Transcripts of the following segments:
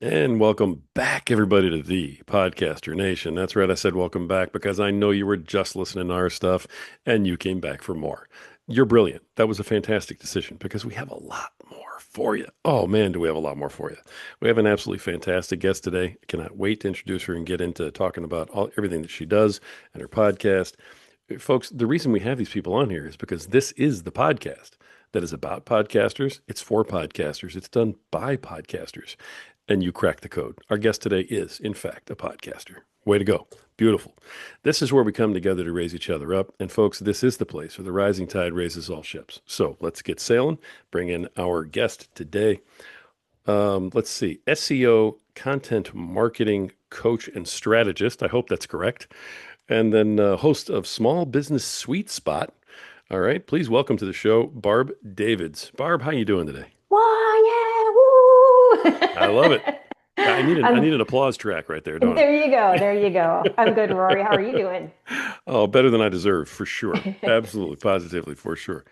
And welcome back, everybody, to the Podcaster Nation. That's right. I said welcome back because I know you were just listening to our stuff and you came back for more. You're brilliant. That was a fantastic decision because we have a lot more for you. Oh, man, do we have a lot more for you. We have an absolutely fantastic guest today. I cannot wait to introduce her and get into talking about everything that she does and her podcast. Folks, the reason we have these people on here is because this is the podcast that is about podcasters. It's for podcasters. It's done by podcasters. And you crack the code. Our guest today is, in fact, a podcaster. Way to go. Beautiful. This is where we come together to raise each other up. And folks, this is the place where the rising tide raises all ships. So let's get sailing. Bring in our guest today. Let's see. SEO, content marketing coach and strategist. I hope that's correct. And then host of Small Business Sweet Spot. All right. Please welcome to the show, Barb Davids. Barb, how you doing today? Why, yeah, I love it. I woo! need an applause track right there, don't There you go. There you go. I'm good, Rory. How are you doing? I? Oh, better than I deserve, for sure. Absolutely, positively, for sure.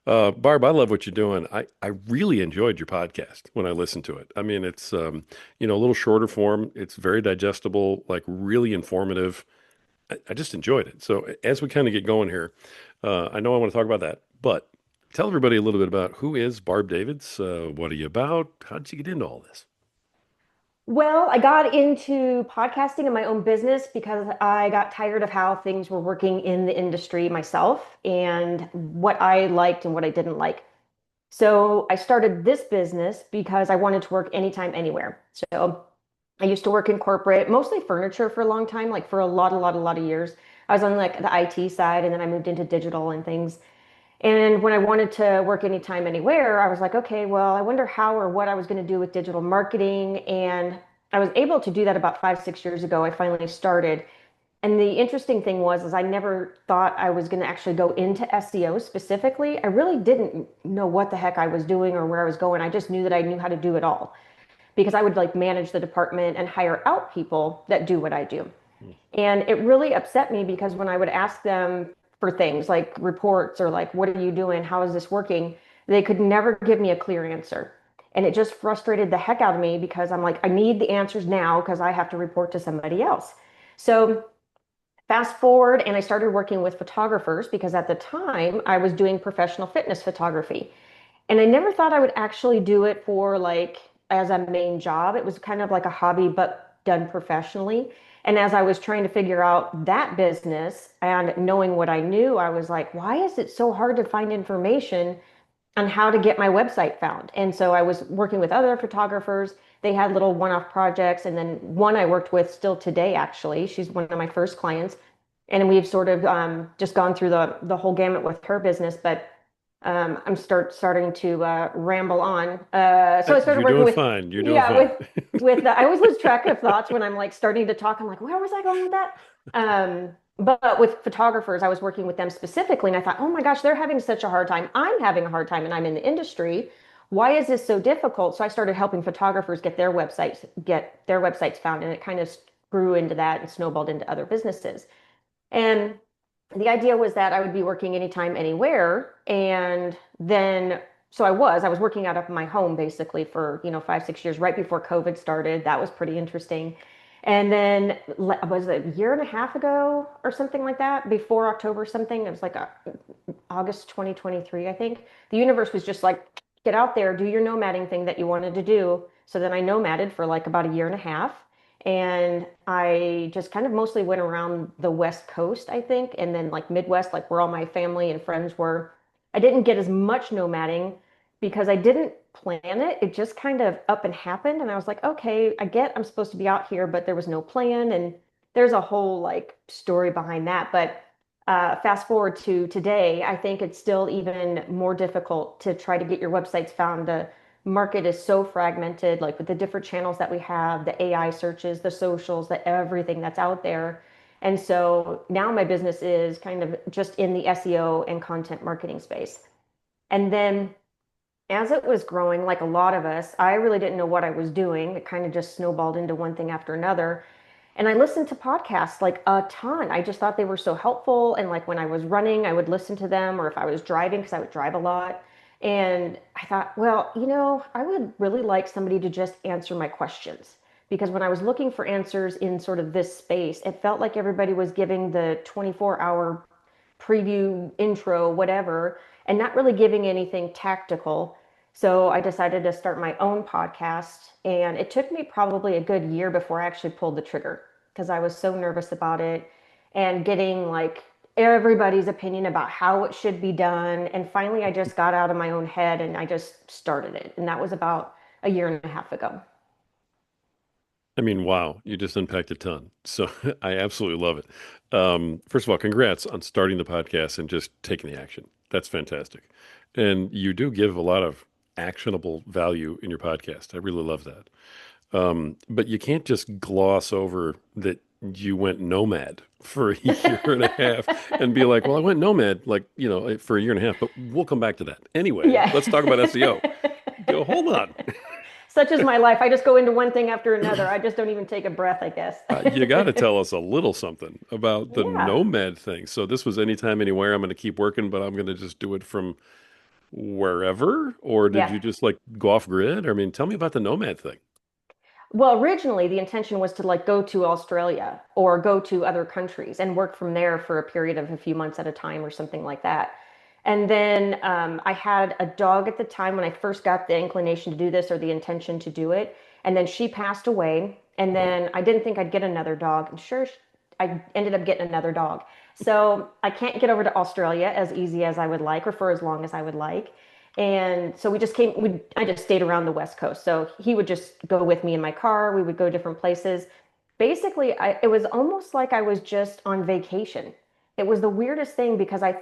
Barb, I love what you're doing. I really enjoyed your podcast when I listened to it. I mean, it's a little shorter form. It's very digestible, like really informative. I just enjoyed it. So as we kind of get going here, I know I want to talk about that, but tell everybody a little bit about who is Barb Davids. What are you about? How did you get into all this? Well, I got into podcasting in my own business because I got tired of how things were working in the industry myself and what I liked and what I didn't like. So I started this business because I wanted to work anytime, anywhere. So I used to work in corporate, mostly furniture for a long time, like for a lot of years. I was on like the IT side and then I moved into digital and things. And when I wanted to work anytime, anywhere, I was like, okay, well, I wonder how or what I was going to do with digital marketing. And I was able to do that about 5, 6 years ago. I finally started. And the interesting thing is I never thought I was going to actually go into SEO specifically. I really didn't know what the heck I was doing or where I was going. I just knew that I knew how to do it all because I would like manage the department and hire out people that do what I do. And it really upset me because when I would ask them for things like reports or like, what are you doing? How is this working? They could never give me a clear answer. And it just frustrated the heck out of me because I'm like, I need the answers now because I have to report to somebody else. So fast forward, and I started working with photographers because at the time I was doing professional fitness photography. And I never thought I would actually do it for like as a main job. It was kind of like a hobby, but done professionally. And as I was trying to figure out that business and knowing what I knew, I was like, why is it so hard to find information on how to get my website found? And so I was working with other photographers. They had little one-off projects. And then one I worked with still today, actually, she's one of my first clients. And we've sort of just gone through the whole gamut with her business. But I'm starting to ramble on. So I started You're working doing with, fine. You're doing yeah, fine. I always lose track of thoughts when I'm like starting to talk. I'm like, where was I going with that? But with photographers, I was working with them specifically, and I thought, oh my gosh, they're having such a hard time. I'm having a hard time, and I'm in the industry. Why is this so difficult? So I started helping photographers get their websites found, and it kind of grew into that and snowballed into other businesses. And the idea was that I would be working anytime, anywhere. And then, so I was working out of my home basically for, 5, 6 years right before COVID started. That was pretty interesting. And then was it a year and a half ago or something like that, before October something? It was like August 2023, I think. The universe was just like, get out there, do your nomading thing that you wanted to do. So then I nomaded for like about a year and a half. And I just kind of mostly went around the West Coast, I think, and then like Midwest, like where all my family and friends were. I didn't get as much nomading because I didn't plan it. It just kind of up and happened. And I was like, okay, I get I'm supposed to be out here, but there was no plan. And there's a whole like story behind that. But fast forward to today, I think it's still even more difficult to try to get your websites found. The market is so fragmented, like with the different channels that we have, the AI searches, the socials, the everything that's out there. And so now my business is kind of just in the SEO and content marketing space. And then as it was growing, like a lot of us, I really didn't know what I was doing. It kind of just snowballed into one thing after another. And I listened to podcasts like a ton. I just thought they were so helpful. And like when I was running, I would listen to them, or if I was driving, because I would drive a lot. And I thought, well, I would really like somebody to just answer my questions. Because when I was looking for answers in sort of this space, it felt like everybody was giving the 24-hour preview, intro, whatever, and not really giving anything tactical. So I decided to start my own podcast. And it took me probably a good year before I actually pulled the trigger because I was so nervous about it and getting like everybody's opinion about how it should be done. And finally, I just got out of my own head and I just started it. And that was about a year and a half ago. I mean, wow, you just unpacked a ton. So I absolutely love it. First of all, congrats on starting the podcast and just taking the action. That's fantastic. And you do give a lot of actionable value in your podcast. I really love that. But you can't just gloss over that you went nomad for a year and a half and be like, well, I went nomad, like, for a year and a half, but we'll come back to that. Anyway, Yeah. let's talk about SEO. Go, hold on. Such is my life. I just go into one thing after another. I just don't even take a breath, I guess. You got to tell us a little something about the Yeah. nomad thing. So this was anytime, anywhere. I'm going to keep working, but I'm going to just do it from wherever. Or did Yeah. you just like go off grid? I mean, tell me about the nomad thing. Well, originally the intention was to like go to Australia or go to other countries and work from there for a period of a few months at a time or something like that. And then I had a dog at the time when I first got the inclination to do this or the intention to do it. And then she passed away. And then I didn't think I'd get another dog. And sure, I ended up getting another dog. So I can't get over to Australia as easy as I would like or for as long as I would like. And so I just stayed around the West Coast. So he would just go with me in my car. We would go different places. Basically, it was almost like I was just on vacation. It was the weirdest thing because I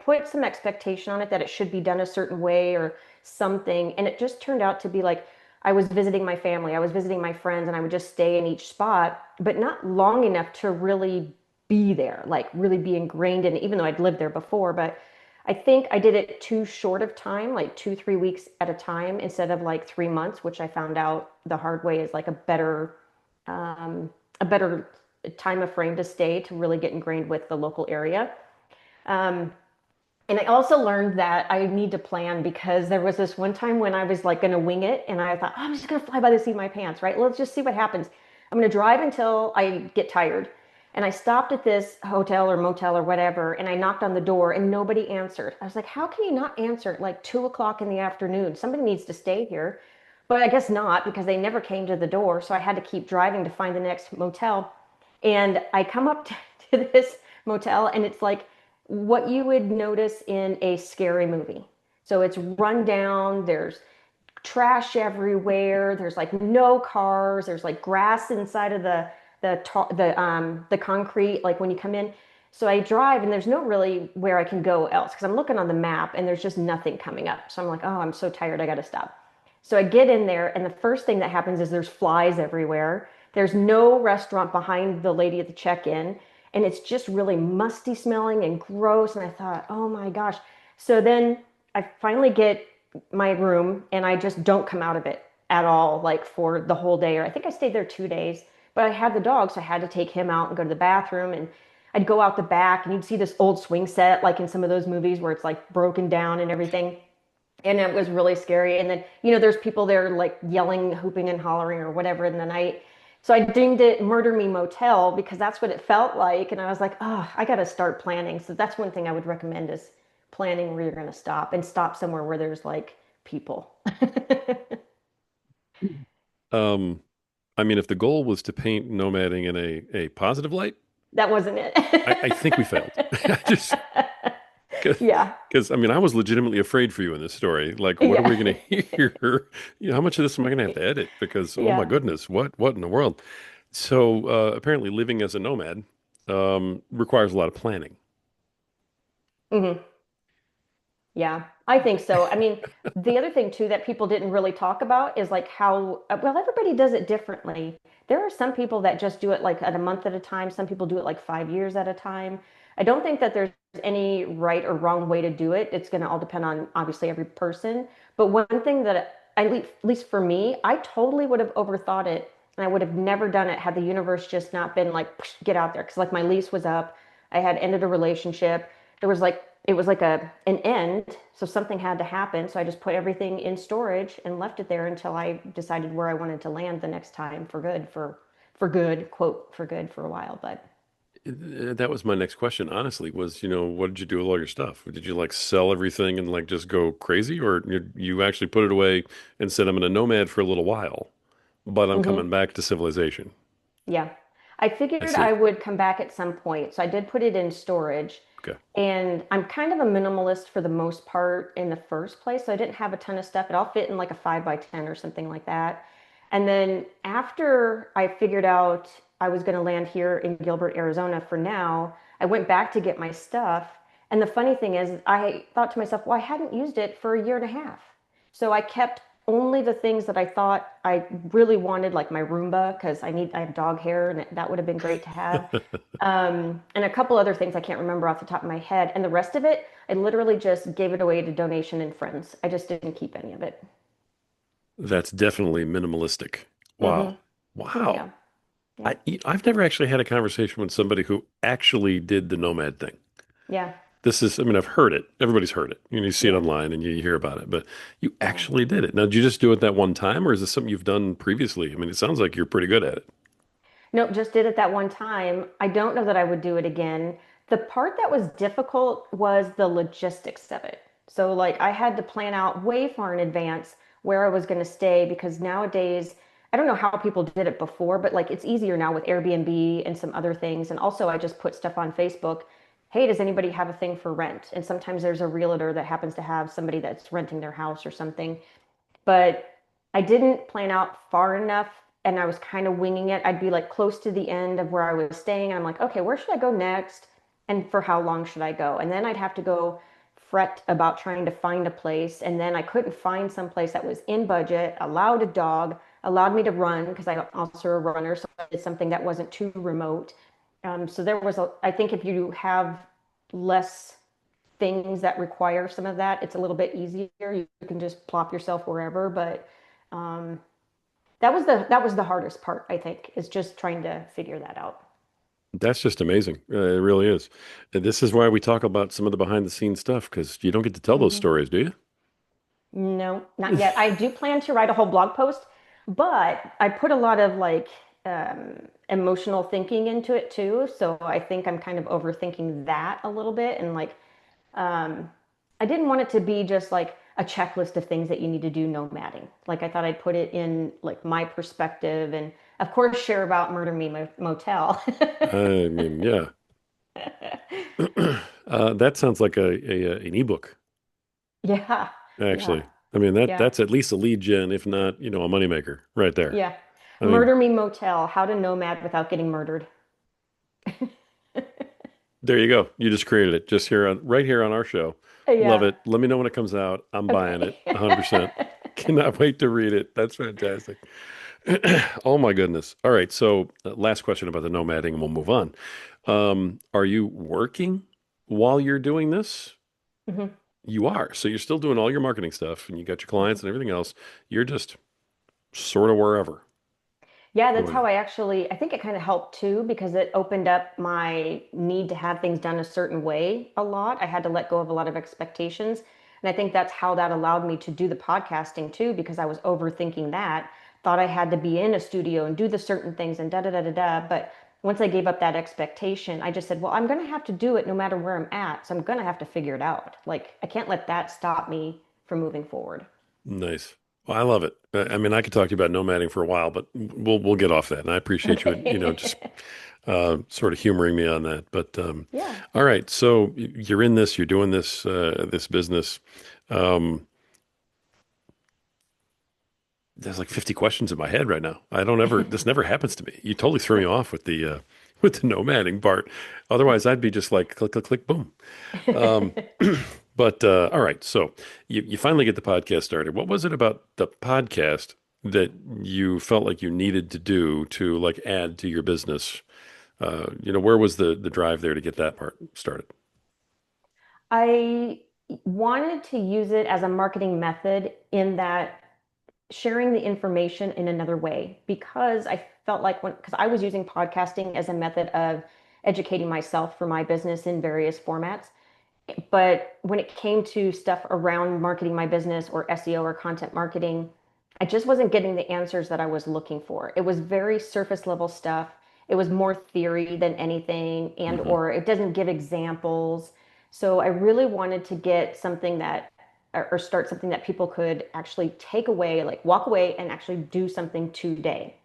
put some expectation on it that it should be done a certain way or something. And it just turned out to be like I was visiting my family, I was visiting my friends, and I would just stay in each spot, but not long enough to really be there, like really be ingrained in it, even though I'd lived there before. But I think I did it too short of time, like 2, 3 weeks at a time instead of like 3 months, which I found out the hard way is like um, a better time of frame to stay to really get ingrained with the local area. Um, and I also learned that I need to plan because there was this one time when I was like going to wing it and I thought, oh, I'm just going to fly by the seat of my pants, right? Let's just see what happens. I'm going to drive until I get tired. And I stopped at this hotel or motel or whatever and I knocked on the door and nobody answered. I was like, how can you not answer at like 2 o'clock in the afternoon? Somebody needs to stay here. But I guess not because they never came to the door. So I had to keep driving to find the next motel. And I come up to this motel and it's like, what you would notice in a scary movie. So it's run down, there's trash everywhere, there's like no cars, there's like grass inside of the concrete like when you come in. So I drive and there's no really where I can go else because I'm looking on the map and there's just nothing coming up. So I'm like, oh, I'm so tired, I got to stop. So I get in there and the first thing that happens is there's flies everywhere. There's no restaurant behind the lady at the check-in and it's just really musty smelling and gross. And I thought, oh my gosh. So then I finally get my room and I just don't come out of it at all, like for the whole day. Or I think I stayed there 2 days, but I had the dog, so I had to take him out and go to the bathroom. And I'd go out the back and you'd see this old swing set, like in some of those movies where it's like broken down and everything. And it was really scary. And then, there's people there like yelling, hooping and hollering or whatever in the night. So I dinged it Murder Me Motel because that's what it felt like. And I was like, oh, I got to start planning. So that's one thing I would recommend is planning where you're going to stop and stop somewhere where there's like people. Um, I mean, if the goal was to paint nomading in a positive light, That wasn't it. I think we failed. Just Yeah. because I mean, I was legitimately afraid for you in this story. Like, what are we Yeah. going to hear? How much of this am I going to have to edit? Because, oh my Yeah. goodness, what in the world? So, apparently, living as a nomad requires a lot of planning. Hmm. Yeah, I think so. I mean, the other thing too that people didn't really talk about is like how, well, everybody does it differently. There are some people that just do it like at a month at a time. Some people do it like 5 years at a time. I don't think that there's any right or wrong way to do it. It's going to all depend on obviously every person. But one thing that at least for me, I totally would have overthought it and I would have never done it had the universe just not been like, get out there. Because like my lease was up. I had ended a relationship. There was like it was like an end, so something had to happen. So I just put everything in storage and left it there until I decided where I wanted to land the next time for good, for good, quote, for good for a while. But That was my next question, honestly, was, what did you do with all your stuff? Did you like sell everything and like just go crazy, or you actually put it away and said, I'm going to nomad for a little while, but I'm mhm. coming back to civilization? Yeah. I I figured I see. would come back at some point. So I did put it in storage. Okay. And I'm kind of a minimalist for the most part in the first place. So I didn't have a ton of stuff. It all fit in like a 5 by 10 or something like that. And then after I figured out I was going to land here in Gilbert, Arizona for now, I went back to get my stuff. And the funny thing is, I thought to myself, well, I hadn't used it for a year and a half. So I kept only the things that I thought I really wanted, like my Roomba, because I have dog hair and that would have been great to have. And a couple other things I can't remember off the top of my head. And the rest of it, I literally just gave it away to donation and friends. I just didn't keep any of it. That's definitely minimalistic. Wow. Hmm. Wow. Yeah. Yeah. I've never actually had a conversation with somebody who actually did the nomad thing. Yeah. I mean, I've heard it. Everybody's heard it. You see it Yeah. online and you hear about it, but you Yeah. actually did it. Now, did you just do it that one time, or is this something you've done previously? I mean, it sounds like you're pretty good at it. Nope, just did it that one time. I don't know that I would do it again. The part that was difficult was the logistics of it. So, like, I had to plan out way far in advance where I was going to stay because nowadays, I don't know how people did it before, but like it's easier now with Airbnb and some other things. And also, I just put stuff on Facebook. Hey, does anybody have a thing for rent? And sometimes there's a realtor that happens to have somebody that's renting their house or something, but I didn't plan out far enough and I was kind of winging it. I'd be like close to the end of where I was staying. And I'm like, okay, where should I go next? And for how long should I go? And then I'd have to go fret about trying to find a place. And then I couldn't find some place that was in budget, allowed a dog, allowed me to run because I'm also a runner. So it's something that wasn't too remote. So there was I think if you have less things that require some of that, it's a little bit easier. You can just plop yourself wherever, but um, that was the hardest part, I think, is just trying to figure that out. That's just amazing. It really is. And this is why we talk about some of the behind the scenes stuff because you don't get to tell those Hmm. stories, do No, not you? yet. I do plan to write a whole blog post, but I put a lot of like emotional thinking into it too. So I think I'm kind of overthinking that a little bit and like Um, I didn't want it to be just like a checklist of things that you need to do nomading. Like I thought I'd put it in like my perspective and of course share about Murder Me Motel. I mean, yeah. That sounds like an ebook, Yeah. Yeah. actually. I mean, Yeah. that's at least a lead gen, if not, a moneymaker right there. Yeah. I mean, Murder Me Motel, how to nomad without getting murdered. there you go. You just created it just right here on our show. Love Yeah. it. Let me know when it comes out. I'm buying Okay. it 100%. Cannot wait to read it. That's fantastic. Oh my goodness. All right. So, last question about the nomading, and we'll move on. Are you working while you're doing this? Mhm. You are. So you're still doing all your marketing stuff and you got your Mhm. clients and everything else. You're just sort of wherever Yeah, that's doing how it. I think it kind of helped too because it opened up my need to have things done a certain way a lot. I had to let go of a lot of expectations. And I think that's how that allowed me to do the podcasting too, because I was overthinking that, thought I had to be in a studio and do the certain things and da da da da da. But once I gave up that expectation, I just said, well, I'm going to have to do it no matter where I'm at. So I'm going to have to figure it out. Like, I can't let that stop me from moving forward. Nice. Well, I love it. I mean, I could talk to you about nomading for a while, but we'll get off that. And I appreciate you, just Okay. sort of humoring me on that. But Yeah. all right, so you're in this, you're doing this business. Um, there's like 50 questions in my head right now. This never happens to me. You totally threw me off with the with the nomading part. Otherwise, I'd be just like click, click, click, boom. Um, but all right, so you finally get the podcast started. What was it about the podcast that you felt like you needed to do to like add to your business? Where was the drive there to get that part started? I wanted to use it as a marketing method in that sharing the information in another way because I felt like because I was using podcasting as a method of educating myself for my business in various formats. But when it came to stuff around marketing my business or SEO or content marketing, I just wasn't getting the answers that I was looking for. It was very surface level stuff. It was more theory than anything, and Hmm. or it doesn't give examples. So I really wanted to get something that or start something that people could actually take away, like walk away and actually do something today,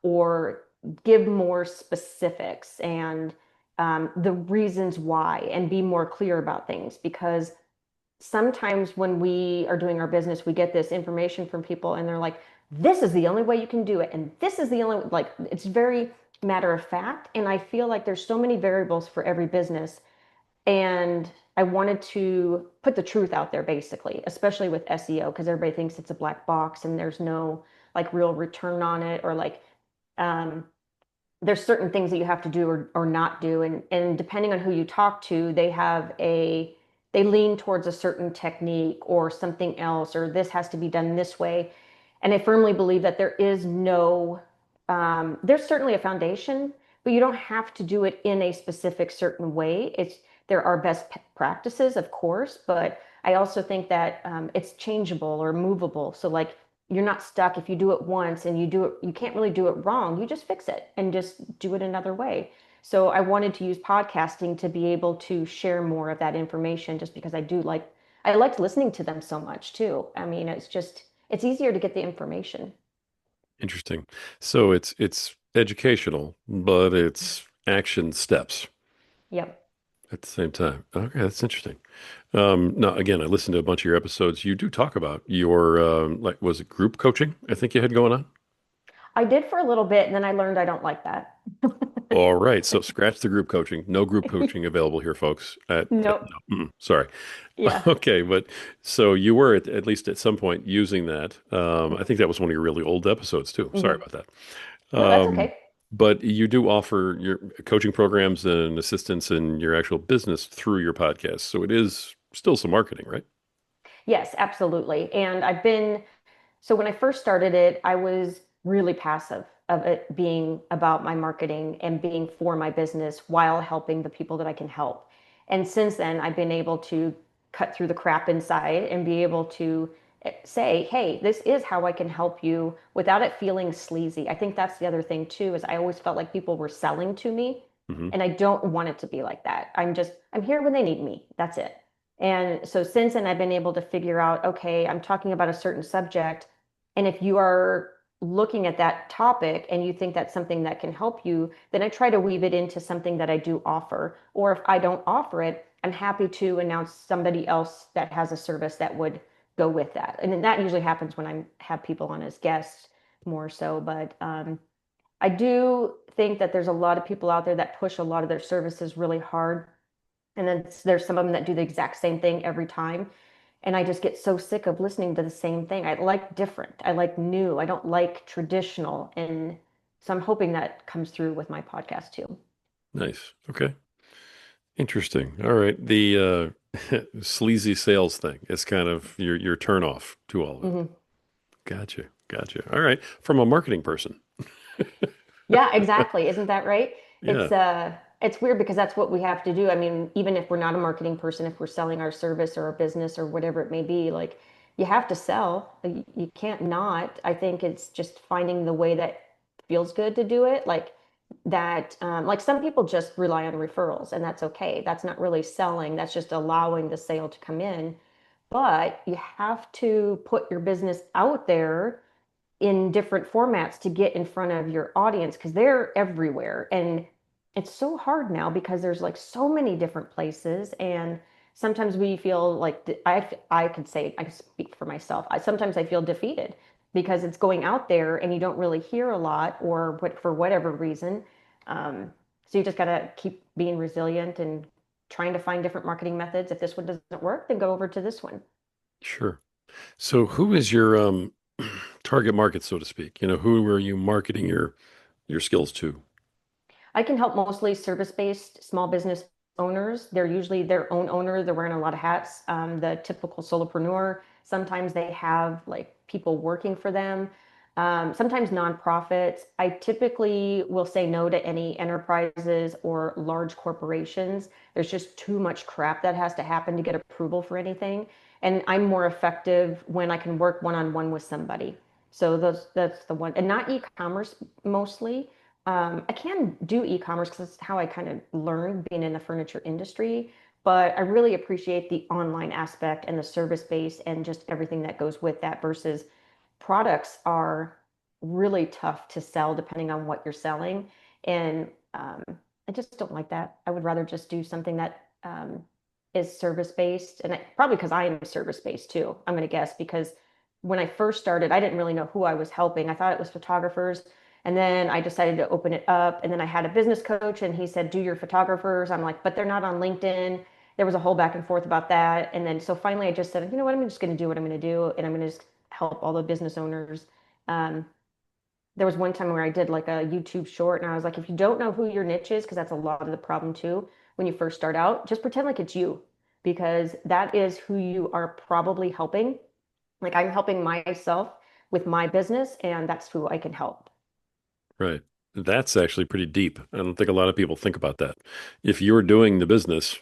or give more specifics and the reasons why, and be more clear about things. Because sometimes when we are doing our business, we get this information from people and they're like, this is the only way you can do it. And this is the only, like, it's very matter of fact. And I feel like there's so many variables for every business. And I wanted to put the truth out there, basically, especially with SEO, because everybody thinks it's a black box and there's no like real return on it, or like, um, there's certain things that you have to do or not do. And depending on who you talk to, they lean towards a certain technique or something else, or this has to be done this way. And I firmly believe that there is no, there's certainly a foundation, but you don't have to do it in a specific certain way. There are best practices, of course, but I also think that it's changeable or movable. So like, you're not stuck if you do it once and you do it, you can't really do it wrong. You just fix it and just do it another way. So I wanted to use podcasting to be able to share more of that information, just because I liked listening to them so much too. I mean, it's easier to get the information. Interesting. So it's educational, but it's action steps Yep. at the same time. Okay, that's interesting. Now, again, I listened to a bunch of your episodes. You do talk about your like, was it group coaching? I think you had going on. I did for a little bit and then I learned I don't like that. All right, so scratch the group coaching. No group coaching available here, folks. Nope. No, sorry. Yeah. Okay, but so you were at least at some point using that. I think that was one of your really old episodes too. Sorry Hmm. about that. No, that's Um, okay. but you do offer your coaching programs and assistance in your actual business through your podcast. So it is still some marketing, right? Yes, absolutely. And so when I first started it, I was really passive of it being about my marketing and being for my business while helping the people that I can help. And since then, I've been able to cut through the crap inside and be able to say, hey, this is how I can help you without it feeling sleazy. I think that's the other thing too, is I always felt like people were selling to me, Hmm. and I don't want it to be like that. I'm here when they need me. That's it. And so since then, I've been able to figure out, okay, I'm talking about a certain subject. And if you are looking at that topic and you think that's something that can help you, then I try to weave it into something that I do offer. Or if I don't offer it, I'm happy to announce somebody else that has a service that would go with that. And then that usually happens when I have people on as guests more so. But I do think that there's a lot of people out there that push a lot of their services really hard. And then there's some of them that do the exact same thing every time. And I just get so sick of listening to the same thing. I like different. I like new. I don't like traditional. And so I'm hoping that comes through with my podcast too. Nice. Okay. Interesting. All right. The sleazy sales thing is kind of your turn off to all of it. Hmm. Gotcha. Gotcha. All right. From a marketing person. Yeah, exactly. Isn't that right? Yeah. It's weird because that's what we have to do. I mean, even if we're not a marketing person, if we're selling our service or our business or whatever it may be, like, you have to sell. You can't not. I think it's just finding the way that feels good to do it. Like that, like some people just rely on referrals, and that's okay. That's not really selling. That's just allowing the sale to come in. But you have to put your business out there in different formats to get in front of your audience, because they're everywhere. And it's so hard now because there's like so many different places. And sometimes we feel like I could say, I could speak for myself. Sometimes I feel defeated because it's going out there and you don't really hear a lot, or what, for whatever reason. So you just got to keep being resilient and trying to find different marketing methods. If this one doesn't work, then go over to this one. Sure. So who is your target market, so to speak? Who are you marketing your skills to? I can help mostly service-based small business owners. They're usually their own owner. They're wearing a lot of hats. The typical solopreneur, sometimes they have like people working for them. Sometimes nonprofits. I typically will say no to any enterprises or large corporations. There's just too much crap that has to happen to get approval for anything. And I'm more effective when I can work one-on-one with somebody. So that's the one, and not e-commerce mostly. I can do e-commerce because that's how I kind of learned being in the furniture industry. But I really appreciate the online aspect and the service base and just everything that goes with that versus products are really tough to sell depending on what you're selling. And I just don't like that. I would rather just do something that is service based. And probably because I am service based too, I'm going to guess, because when I first started, I didn't really know who I was helping. I thought it was photographers. And then I decided to open it up. And then I had a business coach and he said, do your photographers. I'm like, but they're not on LinkedIn. There was a whole back and forth about that. And then so finally I just said, you know what, I'm just going to do what I'm going to do. And I'm going to just help all the business owners. Um, there was one time where I did like a YouTube short, and I was like, if you don't know who your niche is, because that's a lot of the problem too, when you first start out, just pretend like it's you, because that is who you are probably helping. Like I'm helping myself with my business, and that's who I can help. Right. That's actually pretty deep. I don't think a lot of people think about that. If you're doing the business,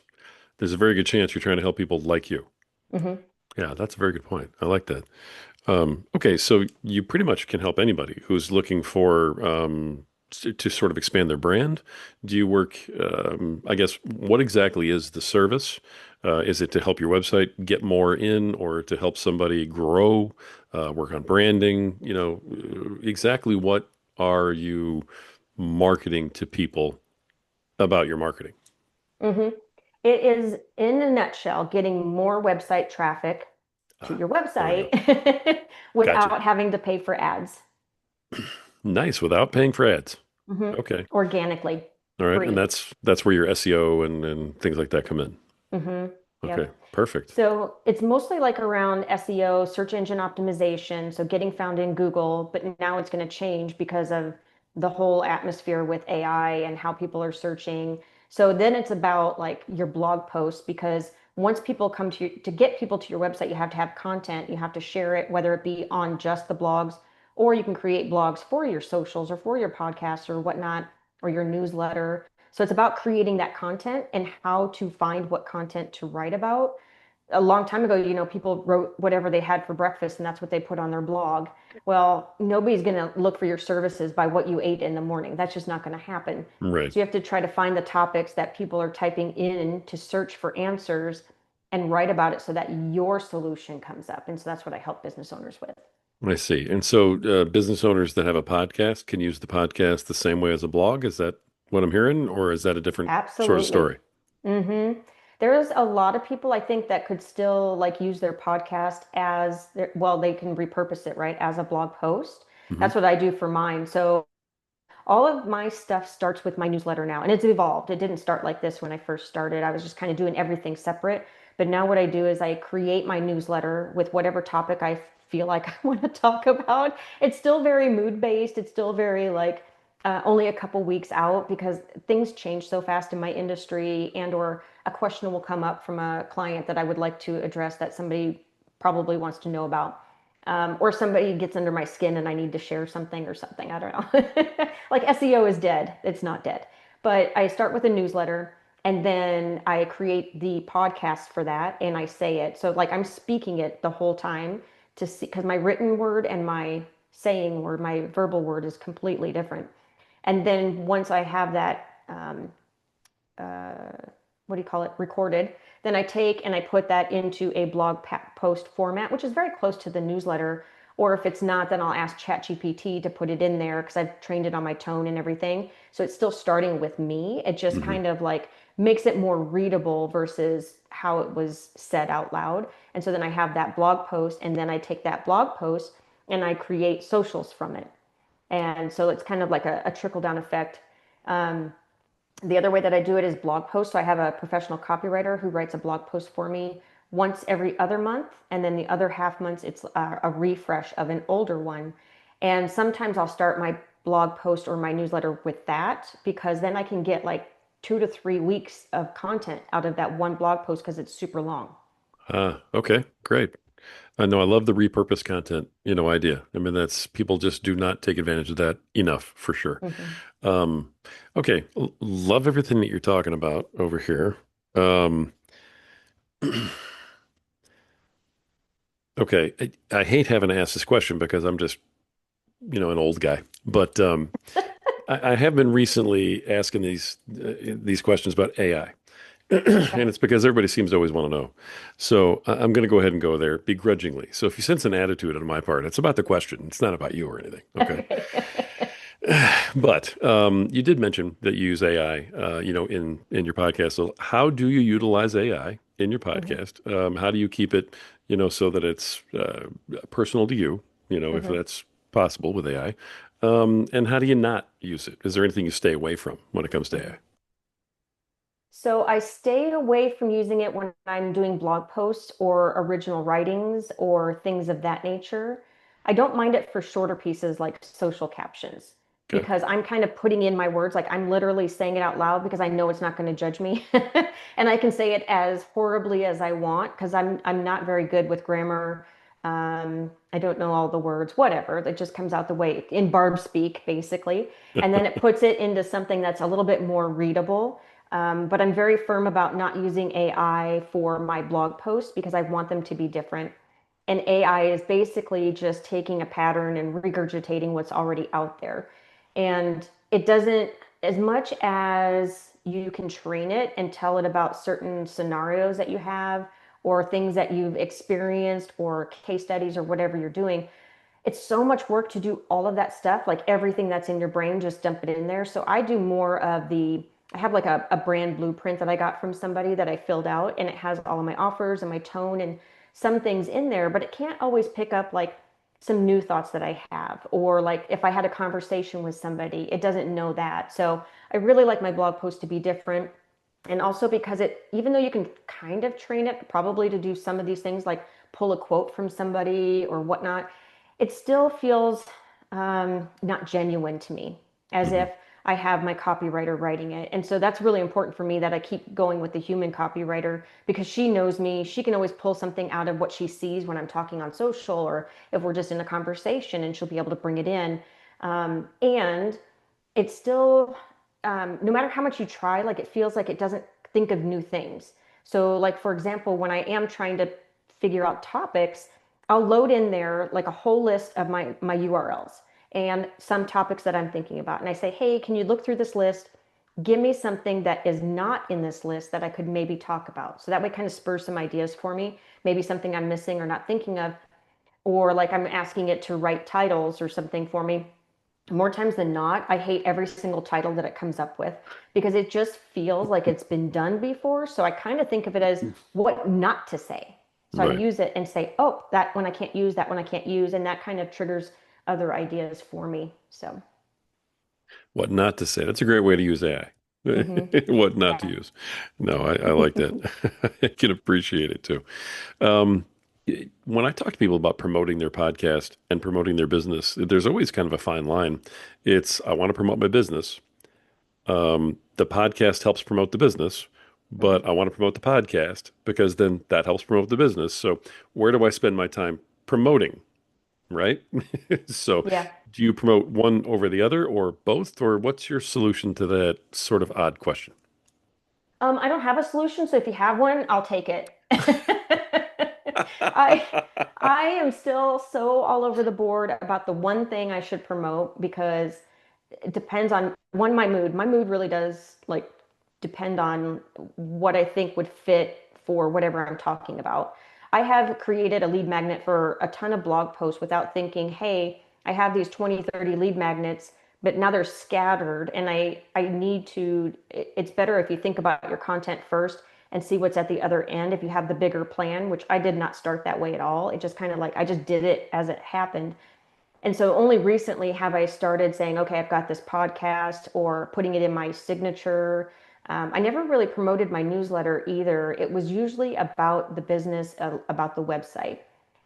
there's a very good chance you're trying to help people like you. Hmm. Yeah, that's a very good point. I like that. Okay, so you pretty much can help anybody who's looking for to sort of expand their brand. Do you work, I guess, what exactly is the service? Is it to help your website get more in or to help somebody grow, work on branding? Exactly what are you marketing to people about your marketing? Hmm. It is, in a nutshell, getting more website traffic to Ah, your there we go. website Gotcha. without having to pay for ads. Nice, without paying for ads. Hmm. Okay. Organically, All right. And free. that's where your SEO and things like that come in. Hmm. Okay, Yep. perfect. So it's mostly like around SEO, search engine optimization, so getting found in Google, but now it's going to change because of the whole atmosphere with AI and how people are searching. So then it's about like your blog posts, because once people come to get people to your website, you have to have content, you have to share it, whether it be on just the blogs, or you can create blogs for your socials or for your podcasts or whatnot, or your newsletter. So it's about creating that content and how to find what content to write about. A long time ago, people wrote whatever they had for breakfast and that's what they put on their blog. Well, nobody's going to look for your services by what you ate in the morning. That's just not going to happen. Right. So you have to try to find the topics that people are typing in to search for answers and write about it so that your solution comes up. And so that's what I help business owners with. I see. And so business owners that have a podcast can use the podcast the same way as a blog. Is that what I'm hearing, or is that a different sort of Absolutely. story? Hmm. There's a lot of people I think that could still like use their podcast as their, well, they can repurpose it, right, as a blog post. Hmm. That's what I do for mine. So all of my stuff starts with my newsletter now, and it's evolved. It didn't start like this when I first started. I was just kind of doing everything separate. But now what I do is I create my newsletter with whatever topic I feel like I want to talk about. It's still very mood based. It's still very like only a couple weeks out because things change so fast in my industry, and or a question will come up from a client that I would like to address that somebody probably wants to know about. Or somebody gets under my skin and I need to share something or something. I don't know. Like SEO is dead. It's not dead. But I start with a newsletter and then I create the podcast for that and I say it. So like I'm speaking it the whole time to see, because my written word and my saying word, my verbal word is completely different. And then once I have that uh, what do you call it, recorded. Then I take and I put that into a post format, which is very close to the newsletter. Or if it's not, then I'll ask ChatGPT to put it in there because I've trained it on my tone and everything. So it's still starting with me. It just Hmm. kind of like makes it more readable versus how it was said out loud. And so then I have that blog post, and then I take that blog post and I create socials from it. And so it's kind of like a trickle down effect. Um, the other way that I do it is blog posts. So I have a professional copywriter who writes a blog post for me once every other month. And then the other half months, it's a refresh of an older one. And sometimes I'll start my blog post or my newsletter with that because then I can get like 2 to 3 weeks of content out of that one blog post because it's super long. Ah, okay, great. I know I love the repurpose content, idea. I mean, that's people just do not take advantage of that enough for sure. Mhm. Um, okay, love everything that you're talking about over here. Um, okay, I hate having to ask this question because I'm just, an old guy, but I have been recently asking these questions about AI. And Okay. it's because everybody seems to always want to know. So I'm going to go ahead and go there begrudgingly. So if you sense an attitude on my part, it's about the question. It's not about you or anything. Okay. Okay. But you did mention that you use AI, in your podcast. So how do you utilize AI in your Mhm. podcast? How do you keep it, so that it's personal to you, if Mhm. that's possible with AI? And how do you not use it? Is there anything you stay away from when it comes to Mhm. AI? So I stay away from using it when I'm doing blog posts or original writings or things of that nature. I don't mind it for shorter pieces like social captions Okay. because I'm kind of putting in my words, like I'm literally saying it out loud because I know it's not going to judge me. And I can say it as horribly as I want because I'm not very good with grammar. I don't know all the words, whatever. It just comes out the way in Barb speak, basically. And then it puts it into something that's a little bit more readable. But I'm very firm about not using AI for my blog posts because I want them to be different. And AI is basically just taking a pattern and regurgitating what's already out there. And it doesn't, as much as you can train it and tell it about certain scenarios that you have or things that you've experienced or case studies or whatever you're doing, it's so much work to do all of that stuff, like everything that's in your brain, just dump it in there. So I do more of I have like a brand blueprint that I got from somebody that I filled out, and it has all of my offers and my tone and some things in there, but it can't always pick up like some new thoughts that I have, or like if I had a conversation with somebody, it doesn't know that. So I really like my blog post to be different. And also because even though you can kind of train it probably to do some of these things, like pull a quote from somebody or whatnot, it still feels not genuine to me, as Mhm. if I have my copywriter writing it. And so that's really important for me that I keep going with the human copywriter because she knows me. She can always pull something out of what she sees when I'm talking on social or if we're just in a conversation, and she'll be able to bring it in. And it's still, no matter how much you try, like it feels like it doesn't think of new things. So, like, for example, when I am trying to figure out topics, I'll load in there like a whole list of my URLs and some topics that I'm thinking about. And I say, hey, can you look through this list? Give me something that is not in this list that I could maybe talk about. So that way kind of spurs some ideas for me, maybe something I'm missing or not thinking of, or like I'm asking it to write titles or something for me. More times than not, I hate every single title that it comes up with because it just feels like it's been done before. So I kind of think of it as what not to say. So I Right. use it and say, oh, that one I can't use, that one I can't use. And that kind of triggers other ideas for me. So, What not to say. That's a great way to use AI. mhm. What not to Yeah. use. No, I like that. I can appreciate it too. Um, when I talk to people about promoting their podcast and promoting their business, there's always kind of a fine line. It's, I want to promote my business. The podcast helps promote the business, Mhm. but I want to promote the podcast because then that helps promote the business. So where do I spend my time promoting? Right? So, Yeah. do you promote one over the other or both, or what's your solution to that sort of odd question? I don't have a solution, so if you have one, I'll take it. I I am still so all over the board about the one thing I should promote because it depends on one, my mood. My mood really does like depend on what I think would fit for whatever I'm talking about. I have created a lead magnet for a ton of blog posts without thinking, hey, I have these 20, 30 lead magnets, but now they're scattered and I need to, it's better if you think about your content first and see what's at the other end if you have the bigger plan, which I did not start that way at all. It just kind of like I just did it as it happened. And so only recently have I started saying, okay, I've got this podcast or putting it in my signature. I never really promoted my newsletter either. It was usually about the business, about the website.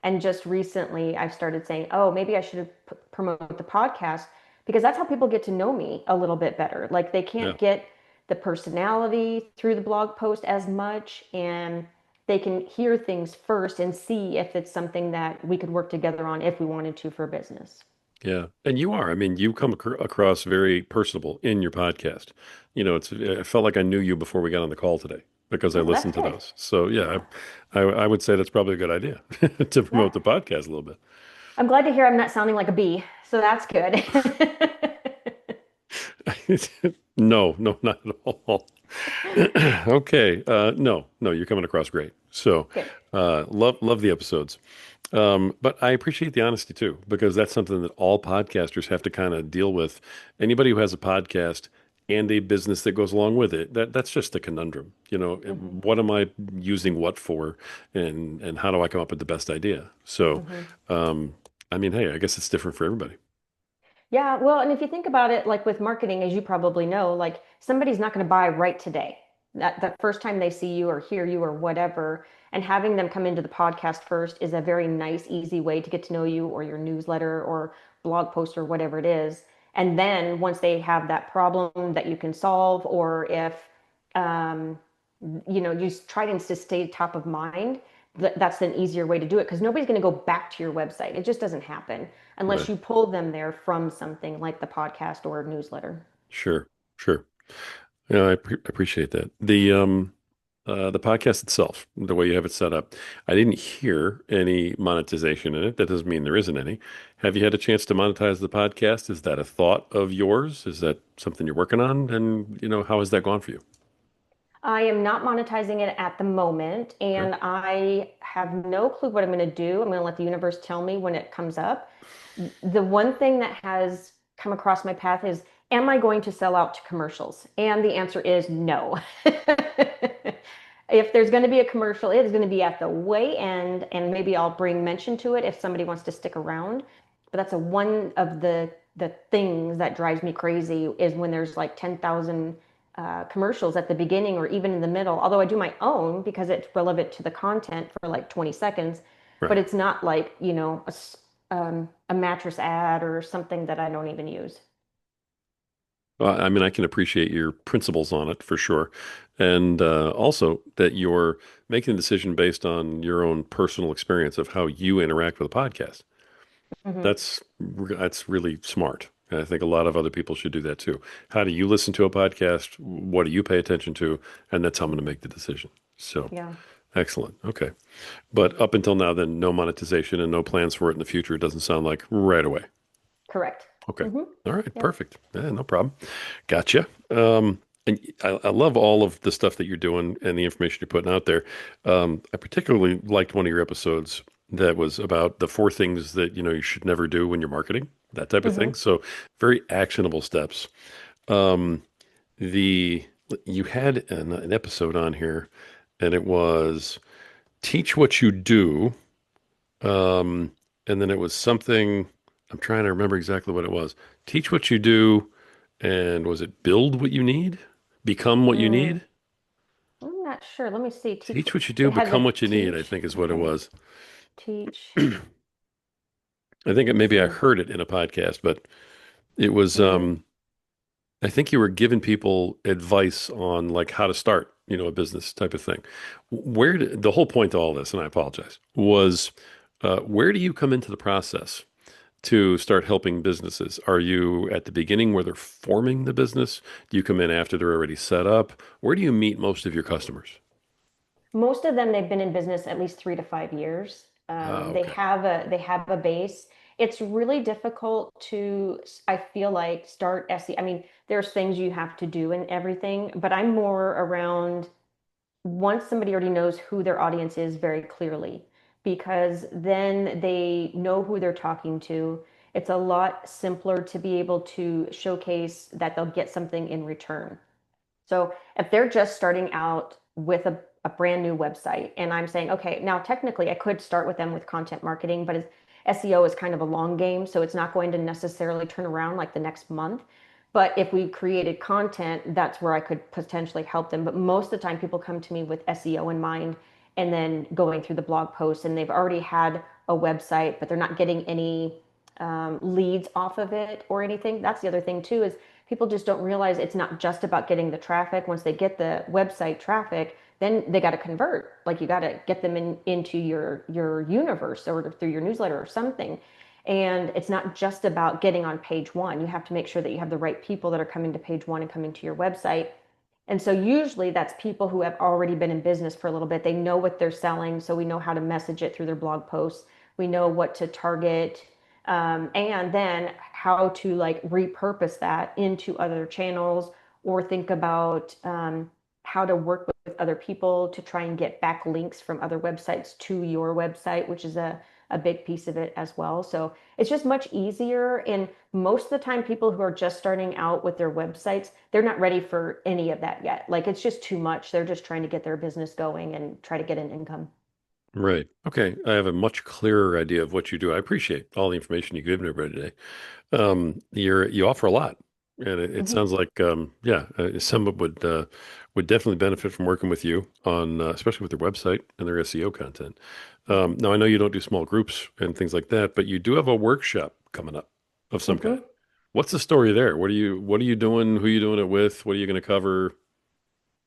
And just recently, I've started saying, oh, maybe I should promote the podcast because that's how people get to know me a little bit better. Like they Yeah. can't get the personality through the blog post as much. And they can hear things first and see if it's something that we could work together on if we wanted to for business. Yeah. And you are. I mean, you come across very personable in your podcast. I felt like I knew you before we got on the call today because I Oh, that's listened to good. those. So yeah, Yeah. I would say that's probably a good idea to Yeah. promote the podcast a little bit. I'm glad to hear I'm not sounding like a bee, so that's good. No, no, not at all. Okay. No, no, you're coming across great. So, Good. love the episodes. But I appreciate the honesty too, because that's something that all podcasters have to kind of deal with. Anybody who has a podcast and a business that goes along with it, that's just the conundrum. Hmm. What am I using what for, and how do I come up with the best idea? So, Hmm. um, I mean, hey, I guess it's different for everybody. Yeah, well, and if you think about it, like with marketing, as you probably know, like somebody's not going to buy right today. That the first time they see you or hear you or whatever, and having them come into the podcast first is a very nice, easy way to get to know you or your newsletter or blog post or whatever it is. And then once they have that problem that you can solve, or if um, you try to stay top of mind, that's an easier way to do it because nobody's going to go back to your website. It just doesn't happen unless Right. you pull them there from something like the podcast or newsletter. Sure. Sure. Yeah, appreciate that. The podcast itself, the way you have it set up, I didn't hear any monetization in it. That doesn't mean there isn't any. Have you had a chance to monetize the podcast? Is that a thought of yours? Is that something you're working on? And, how has that gone for you? I am not monetizing it at the moment, Okay. and I have no clue what I'm going to do. I'm going to let the universe tell me when it comes up. The one thing that has come across my path is, am I going to sell out to commercials? And the answer is no. If there's going to be a commercial, it is going to be at the way end, and maybe I'll bring mention to it if somebody wants to stick around. But that's one of the things that drives me crazy is when there's like 10,000 commercials at the beginning or even in the middle. Although I do my own because it's relevant to the content for like 20 seconds, but Right. it's not like, a mattress ad or something that I don't even use. Well, I mean, I can appreciate your principles on it for sure. And also that you're making a decision based on your own personal experience of how you interact with a podcast. Hmm. That's really smart. And I think a lot of other people should do that too. How do you listen to a podcast? What do you pay attention to? And that's how I'm going to make the decision. So Yeah, excellent. Okay. But up until now, then no monetization and no plans for it in the future. It doesn't sound like right away. correct. Okay. Hmm. All right. Yep. Perfect. Yeah, no problem. Gotcha. And I love all of the stuff that you're doing and the information you're putting out there. I particularly liked one of your episodes that was about the four things that you should never do when you're marketing, that type of thing. Hmm. So very actionable steps. Um, the you had an episode on here, and it was teach what you do. Um, and then it was something, I'm trying to remember exactly what it was. Teach what you do, and was it build what you need? Become what you Mm, need? I'm not sure. Let me see. Teach. Teach what you do, It had become the what you need, I teach. think is what it Okay. was. Teach. I think Let's maybe I see. heard it in a podcast, but it was Hmm. I think you were giving people advice on like how to start, a business type of thing. The whole point to all this, and I apologize, was where do you come into the process to start helping businesses? Are you at the beginning where they're forming the business? Do you come in after they're already set up? Where do you meet most of your customers? Most of them, they've been in business at least 3 to 5 years. Ah, They okay. have a base. It's really difficult to, I feel like, start SEO. I mean, there's things you have to do and everything, but I'm more around once somebody already knows who their audience is very clearly, because then they know who they're talking to. It's a lot simpler to be able to showcase that they'll get something in return. So if they're just starting out with a brand new website and I'm saying, okay, now technically I could start with them with content marketing, but SEO is kind of a long game. So it's not going to necessarily turn around like the next month. But if we created content, that's where I could potentially help them. But most of the time, people come to me with SEO in mind and then going through the blog posts, and they've already had a website, but they're not getting any leads off of it or anything. That's the other thing, too, is people just don't realize it's not just about getting the traffic. Once they get the website traffic, then they got to convert. Like you got to get them into your universe or through your newsletter or something. And it's not just about getting on page one. You have to make sure that you have the right people that are coming to page one and coming to your website. And so usually that's people who have already been in business for a little bit. They know what they're selling, so we know how to message it through their blog posts. We know what to target, and then how to like repurpose that into other channels or think about how to work with other people to try and get back links from other websites to your website, which is a big piece of it as well. So it's just much easier. And most of the time, people who are just starting out with their websites, they're not ready for any of that yet. Like it's just too much. They're just trying to get their business going and try to get an income. Right. Okay. I have a much clearer idea of what you do. I appreciate all the information you've given everybody today. You offer a lot, and it Mhm. sounds like yeah, someone would definitely benefit from working with you on especially with their website and their SEO content. Yeah. Now I know you don't do small groups and things like that, but you do have a workshop coming up of some kind. Hmm. What's the story there? What are you doing? Who are you doing it with? What are you going to cover?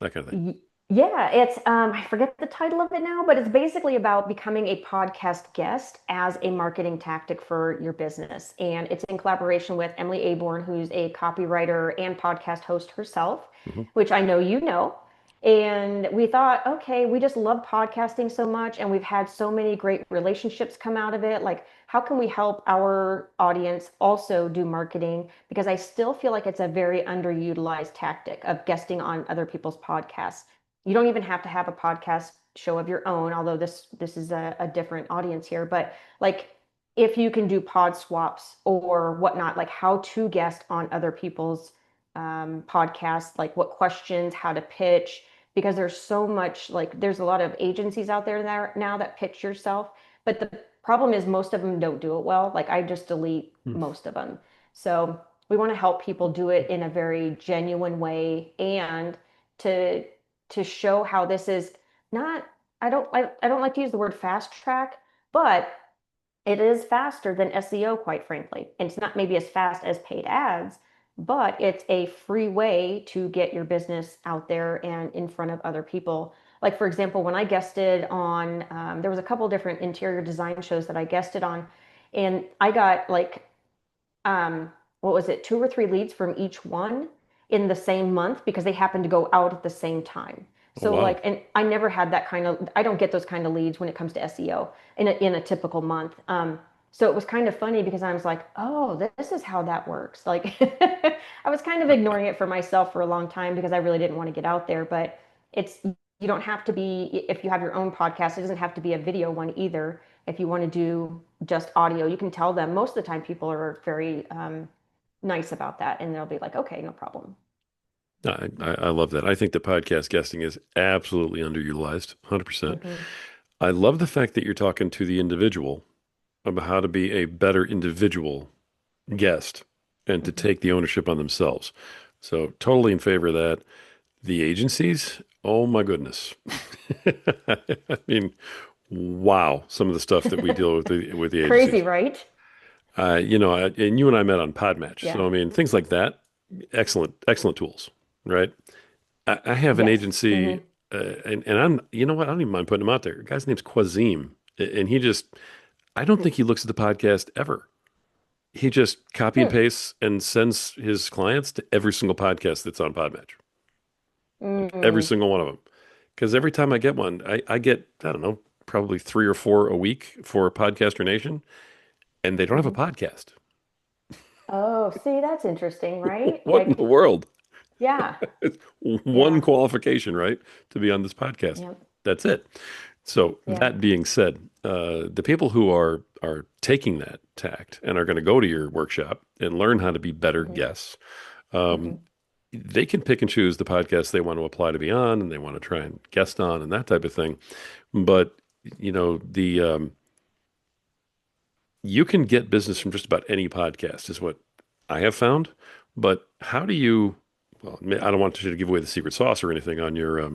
That kind of thing. Yeah, it's I forget the title of it now, but it's basically about becoming a podcast guest as a marketing tactic for your business. And it's in collaboration with Emily Aborn, who's a copywriter and podcast host herself, Hmm. which I know you know. And we thought, okay, we just love podcasting so much, and we've had so many great relationships come out of it. Like, how can we help our audience also do marketing? Because I still feel like it's a very underutilized tactic of guesting on other people's podcasts. You don't even have to have a podcast show of your own, although this is a different audience here. But like if you can do pod swaps or whatnot, like how to guest on other people's podcasts, like what questions, how to pitch, because there's so much like there's a lot of agencies out there now that pitch yourself. But the problem is most of them don't do it well. Like I just delete most of them. So we want to help people do it in a very genuine way and to show how this is not I don't like to use the word fast track, but it is faster than SEO, quite frankly. And it's not maybe as fast as paid ads, but it's a free way to get your business out there and in front of other people. Like, for example, when I guested on, there was a couple different interior design shows that I guested on, and I got like what was it, two or three leads from each one in the same month because they happened to go out at the same time. Oh So wow. like, and I never had that kind of, I don't get those kind of leads when it comes to SEO in a typical month. So it was kind of funny because I was like, oh, this is how that works. Like I was kind of ignoring it for myself for a long time because I really didn't want to get out there, but it's, you don't have to be, if you have your own podcast, it doesn't have to be a video one either. If you want to do just audio, you can tell them. Most of the time, people are very nice about that, and they'll be like, "Okay, no problem." I love that. I think the podcast guesting is absolutely underutilized, 100%. Hmm. I love the fact that you're talking to the individual about how to be a better individual guest and to Hmm. take the ownership on themselves. So totally in favor of that. The agencies, oh my goodness. I mean, wow, some of the stuff that we deal with the Crazy, agencies. right? And you and I met on Podmatch. Yeah. So I mean, things like that, excellent, excellent tools, right? I have an Yes. Hmm. agency, and I'm, you know what? I don't even mind putting him out there. The guy's name's Quazim, and he just, I don't think he looks at the podcast ever. He just copy and Hmm. pastes and sends his clients to every single podcast that's on Podmatch, like every Mm-hmm. single one of them. Because every time I get one, I get, I don't know, probably three or four a week for Podcaster Nation, and they don't have a Hmm. podcast. Oh, see, that's interesting, right? What in the Like, world? yeah, It's one yeah, qualification, right, to be on this podcast. yeah, That's it. So yeah. that being said, the people who are taking that tact and are going to go to your workshop and learn how to be better Hmm. guests, Hmm. um, they can pick and choose the podcasts they want to apply to be on and they want to try and guest on and that type of thing. But the you can get business from just about any podcast, is what I have found. But how do you? Well, I don't want you to give away the secret sauce or anything on your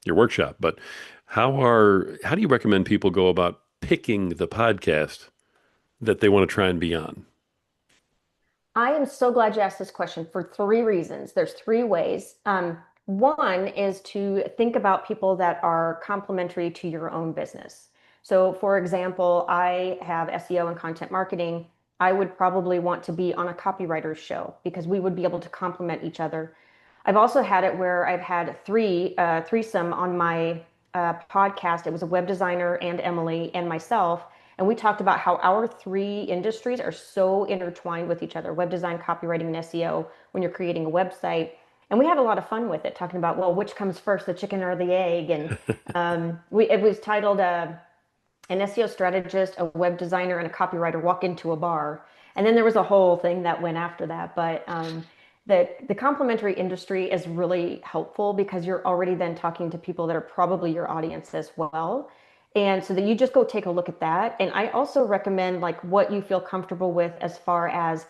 workshop, but how do you recommend people go about picking the podcast that they want to try and be on? I am so glad you asked this question for three reasons. There's three ways. One is to think about people that are complementary to your own business. So, for example, I have SEO and content marketing. I would probably want to be on a copywriter's show because we would be able to complement each other. I've also had it where I've had threesome on my podcast. It was a web designer and Emily and myself, and we talked about how our three industries are so intertwined with each other: web design, copywriting, and SEO. When you're creating a website, and we had a lot of fun with it, talking about, well, which comes first, the chicken or the egg? And it was titled an SEO strategist, a web designer, and a copywriter walk into a bar. And then there was a whole thing that went after that. But the complementary industry is really helpful because you're already then talking to people that are probably your audience as well. And so that you just go take a look at that. And I also recommend like what you feel comfortable with as far as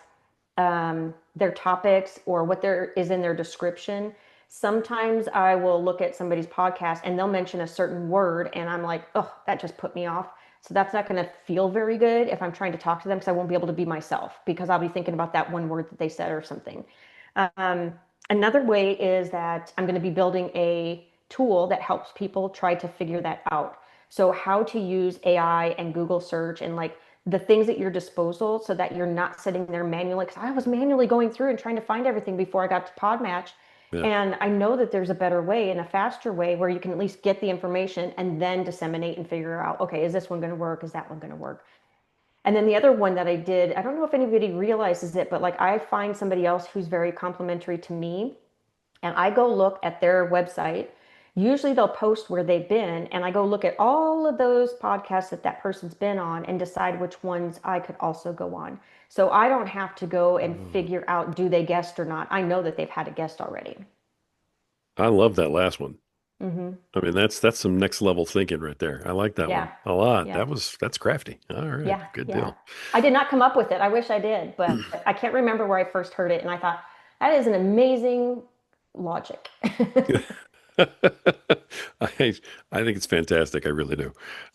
their topics or what there is in their description. Sometimes I will look at somebody's podcast and they'll mention a certain word, and I'm like, oh, that just put me off. So that's not going to feel very good if I'm trying to talk to them because I won't be able to be myself because I'll be thinking about that one word that they said or something. Um, Another way is that I'm going to be building a tool that helps people try to figure that out. So, how to use AI and Google search and like the things at your disposal so that you're not sitting there manually. Because I was manually going through and trying to find everything before I got to Podmatch. Yeah. And I know that there's a better way and a faster way where you can at least get the information and then disseminate and figure out, okay, is this one going to work? Is that one going to work? And then the other one that I did, I don't know if anybody realizes it, but like I find somebody else who's very complimentary to me and I go look at their website. Usually they'll post where they've been, and I go look at all of those podcasts that that person's been on and decide which ones I could also go on. So I don't have to go and Oh, figure out do they guest or not. I know that they've had a guest already. I love that last one. Hmm. I mean, that's some next level thinking right there. I like that one Yeah, a lot. yeah, That's crafty. All right, yeah, good yeah. deal. I did not come up with it. I wish I did, but I can't remember where I first heard it. And I thought, that is an amazing logic. I I think it's fantastic. I really do.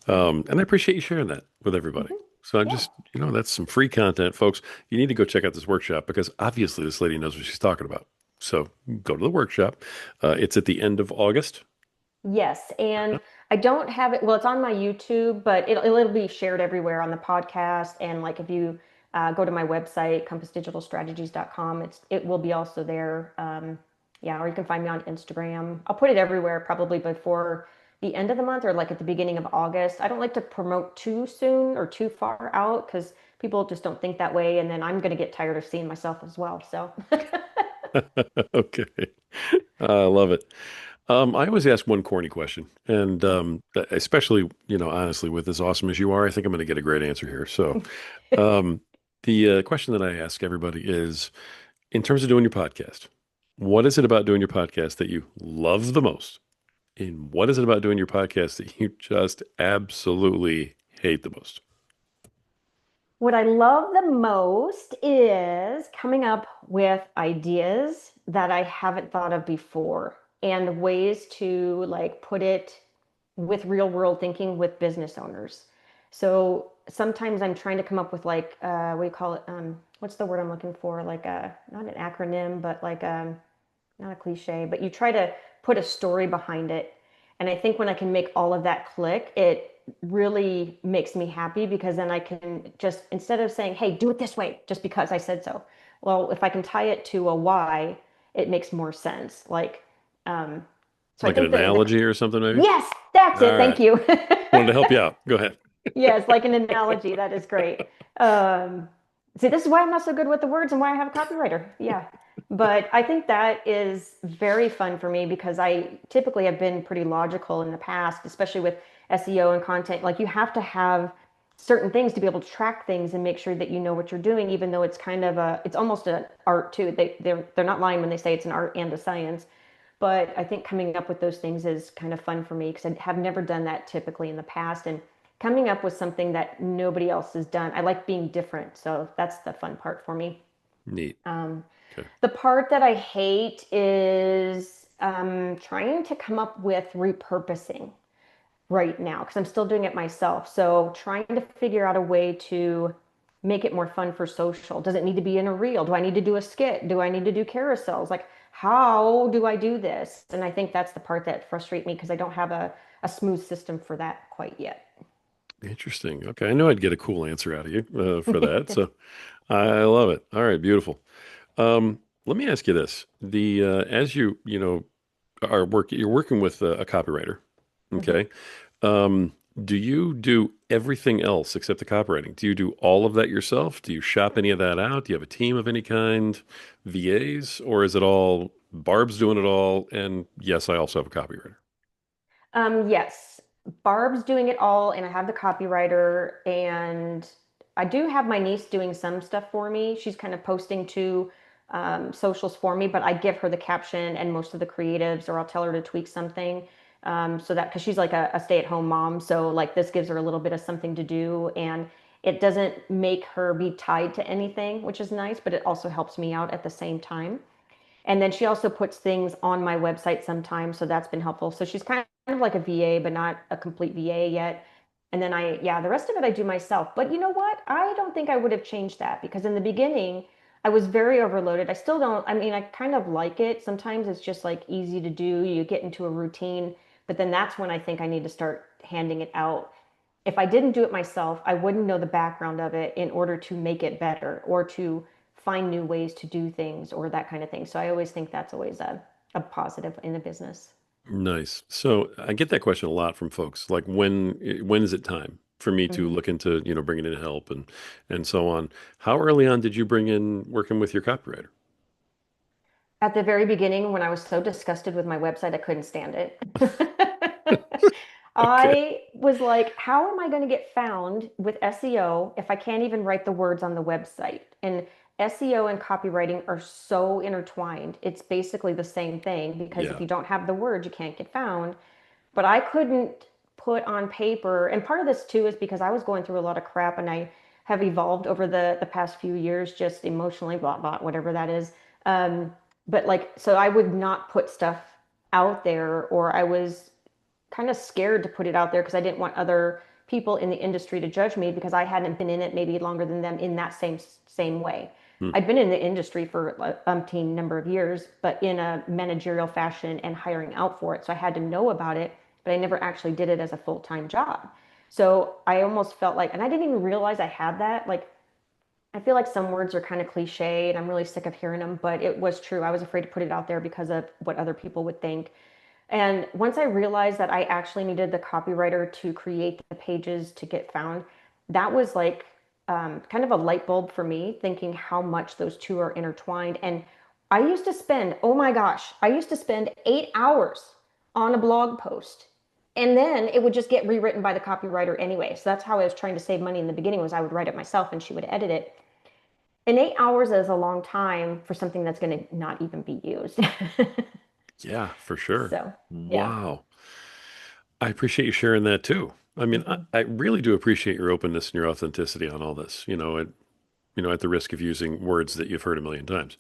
And I appreciate you sharing that with everybody. Mhm. So I'm Yeah. just, that's some free content, folks. You need to go check out this workshop because obviously this lady knows what she's talking about. So go to the workshop. It's at the end of August. Yes, and I don't have it. Well, it's on my YouTube, but it'll be shared everywhere on the podcast. And like if you go to my website, compassdigitalstrategies.com, it will be also there. Yeah, or you can find me on Instagram. I'll put it everywhere probably before the end of the month or like at the beginning of August. I don't like to promote too soon or too far out because people just don't think that way, and then I'm going to get tired of seeing myself as well. So. Okay. I love it. I always ask one corny question, and especially, honestly, with as awesome as you are, I think I'm going to get a great answer here. So, um, the question that I ask everybody is, in terms of doing your podcast, what is it about doing your podcast that you love the most? And what is it about doing your podcast that you just absolutely hate the most? What I love the most is coming up with ideas that I haven't thought of before and ways to like put it with real world thinking with business owners. So sometimes I'm trying to come up with like what do you call it? What's the word I'm looking for? Like a not an acronym, but like not a cliche, but you try to put a story behind it. And I think when I can make all of that click, it really makes me happy because then I can just, instead of saying, hey, do it this way, just because I said so. Well, if I can tie it to a why, it makes more sense. Like, um, so I Like an think the analogy or something, maybe? yes, that's it. All Thank right. you. Wanted to help you out. Go ahead. Yes, like an analogy. That is great. Um, See, this is why I'm not so good with the words and why I have a copywriter. Yeah. But I think that is very fun for me because I typically have been pretty logical in the past, especially with SEO and content. Like you have to have certain things to be able to track things and make sure that you know what you're doing, even though it's kind of a, it's almost an art too. They're not lying when they say it's an art and a science. But I think coming up with those things is kind of fun for me because I have never done that typically in the past. And coming up with something that nobody else has done. I like being different. So that's the fun part for me. Neat. Um, Okay. the part that I hate is trying to come up with repurposing right now because I'm still doing it myself. So trying to figure out a way to make it more fun for social? Does it need to be in a reel? Do I need to do a skit? Do I need to do carousels? Like, how do I do this? And I think that's the part that frustrates me because I don't have a smooth system for that quite yet. Interesting. Okay, I knew I'd get a cool answer out of you for that. So I love it. All right, beautiful. Let me ask you this: the as you you're working with a copywriter. Mhm. Okay. Um, do you do everything else except the copywriting? Do you do all of that yourself? Do you shop any of that out? Do you have a team of any kind, VAs, or is it all Barb's doing it all? And yes, I also have a copywriter. Yes, Barb's doing it all, and I have the copywriter, and I do have my niece doing some stuff for me. She's kind of posting to socials for me, but I give her the caption and most of the creatives, or I'll tell her to tweak something. So that because she's like a stay-at-home mom, so like this gives her a little bit of something to do, and it doesn't make her be tied to anything, which is nice, but it also helps me out at the same time. And then she also puts things on my website sometimes, so that's been helpful. So she's kind of like a VA, but not a complete VA yet. And then yeah, the rest of it I do myself. But you know what? I don't think I would have changed that because in the beginning, I was very overloaded. I still don't, I mean, I kind of like it. Sometimes it's just like easy to do. You get into a routine, but then that's when I think I need to start handing it out. If I didn't do it myself, I wouldn't know the background of it in order to make it better or to find new ways to do things or that kind of thing. So I always think that's always a positive in a business. Nice. So I get that question a lot from folks. Like when is it time for me to Mhm. look into, bringing in help and so on. How early on did you bring in working with your copywriter? At the very beginning, when I was so disgusted with my website, I couldn't stand it. Okay. I was like, how am I going to get found with SEO if I can't even write the words on the website? And SEO and copywriting are so intertwined. It's basically the same thing because if Yeah. you don't have the words, you can't get found. But I couldn't put on paper, and part of this too is because I was going through a lot of crap and I have evolved over the past few years, just emotionally, blah, blah, whatever that is. Um, but like, so I would not put stuff out there, or I was kind of scared to put it out there because I didn't want other people in the industry to judge me because I hadn't been in it maybe longer than them in that same way. Hmm. I'd been in the industry for a umpteen number of years, but in a managerial fashion and hiring out for it. So I had to know about it, but I never actually did it as a full-time job. So I almost felt like, and I didn't even realize I had that. Like, I feel like some words are kind of cliche and I'm really sick of hearing them, but it was true. I was afraid to put it out there because of what other people would think. And once I realized that I actually needed the copywriter to create the pages to get found, that was like kind of a light bulb for me, thinking how much those two are intertwined. And I used to spend, oh my gosh, I used to spend 8 hours on a blog post. And then it would just get rewritten by the copywriter anyway. So that's how I was trying to save money in the beginning was I would write it myself and she would edit it. And 8 hours is a long time for something that's going to not even be used. Yeah, for sure. So, yeah. Wow. I appreciate you sharing that too. I mean, I, Mhm. I really do appreciate your openness and your authenticity on all this. At the risk of using words that you've heard a million times.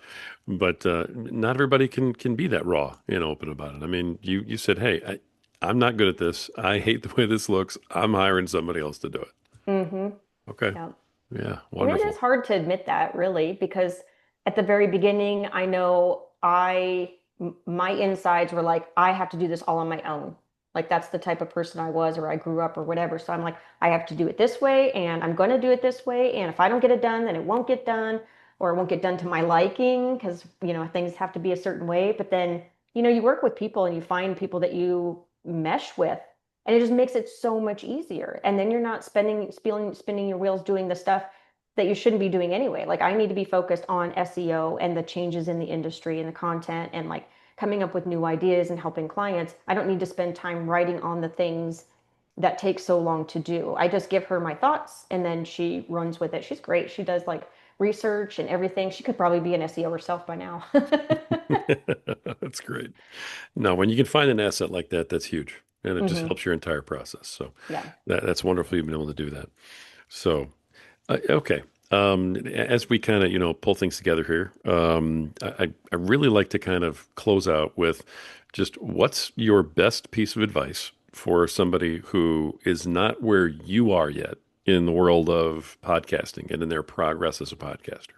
But not everybody can be that raw and open about it. I mean, you said, "Hey, I'm not good at this. I hate the way this looks. I'm hiring somebody else to do it." Hmm. Okay. Yeah. Yeah, And it is wonderful. hard to admit that, really, because at the very beginning, I know my insides were like, I have to do this all on my own. Like that's the type of person I was, or I grew up, or whatever. So I'm like, I have to do it this way, and I'm going to do it this way. And if I don't get it done, then it won't get done, or it won't get done to my liking, because, things have to be a certain way. But then, you work with people and you find people that you mesh with, and it just makes it so much easier. And then you're not spinning your wheels doing the stuff that you shouldn't be doing anyway. Like I need to be focused on SEO and the changes in the industry and the content and like coming up with new ideas and helping clients. I don't need to spend time writing on the things that take so long to do. I just give her my thoughts and then she runs with it. She's great. She does like research and everything. She could probably be an SEO herself by now. That's great. No, when you can find an asset like that, that's huge. And it just Hmm. helps your entire process. So Yeah. that's wonderful you've been able to do that. So, okay. As we kind of, pull things together here, I really like to kind of close out with just what's your best piece of advice for somebody who is not where you are yet in the world of podcasting and in their progress as a podcaster?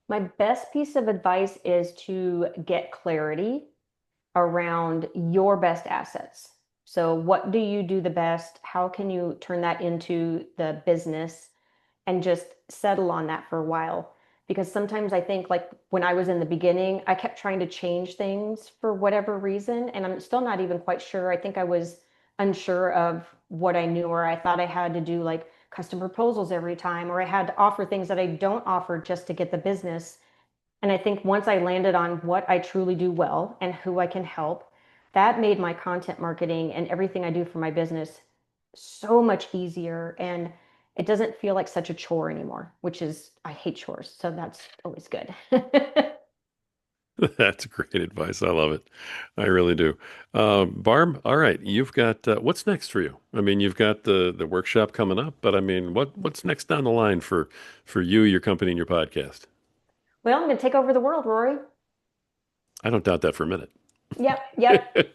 My best piece of advice is to get clarity around your best assets. So, what do you do the best? How can you turn that into the business and just settle on that for a while? Because sometimes I think, like when I was in the beginning, I kept trying to change things for whatever reason, and I'm still not even quite sure. I think I was unsure of what I knew, or I thought I had to do like custom proposals every time, or I had to offer things that I don't offer just to get the business. And I think once I landed on what I truly do well and who I can help, that made my content marketing and everything I do for my business so much easier. And it doesn't feel like such a chore anymore, which is, I hate chores. So that's always good. That's great advice. I love it. I really do. Barb, all right, you've got what's next for you? I mean, you've got the workshop coming up, but I mean, what's next down the line for you, your company, and your podcast? Well, I'm going to take over the world, Rory. I don't doubt that for a minute. Yep, yep.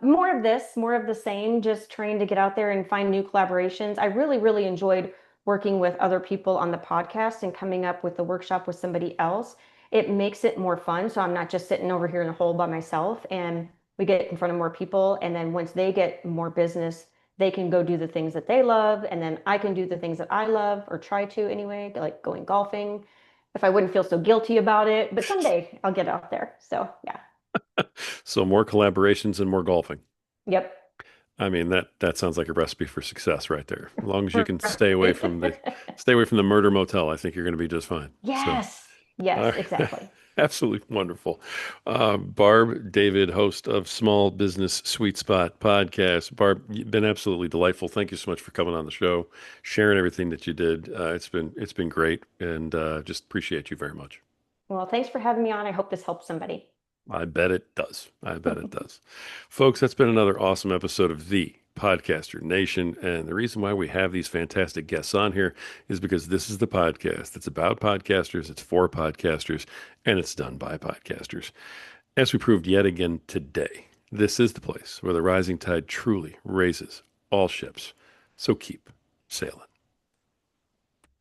More of this, more of the same, just trying to get out there and find new collaborations. I really, really enjoyed working with other people on the podcast and coming up with the workshop with somebody else. It makes it more fun. So I'm not just sitting over here in a hole by myself, and we get in front of more people. And then once they get more business, they can go do the things that they love. And then I can do the things that I love or try to anyway, like going golfing if I wouldn't feel so guilty about it. But someday I'll get out there. So yeah. So more collaborations and more golfing. Yep. I mean, that sounds like a recipe for success right there. As long as you can stay away from the murder motel, I think you're going to be just fine. So, Yes. Yes, uh, exactly. absolutely wonderful. Barb David, host of Small Business Sweet Spot podcast. Barb, you've been absolutely delightful. Thank you so much for coming on the show, sharing everything that you did. It's been great, and just appreciate you very much. Well, thanks for having me on. I hope this helps somebody. I bet it does. I bet it does. Folks, that's been another awesome episode of The Podcaster Nation. And the reason why we have these fantastic guests on here is because this is the podcast. It's about podcasters, it's for podcasters, and it's done by podcasters. As we proved yet again today, this is the place where the rising tide truly raises all ships. So keep sailing.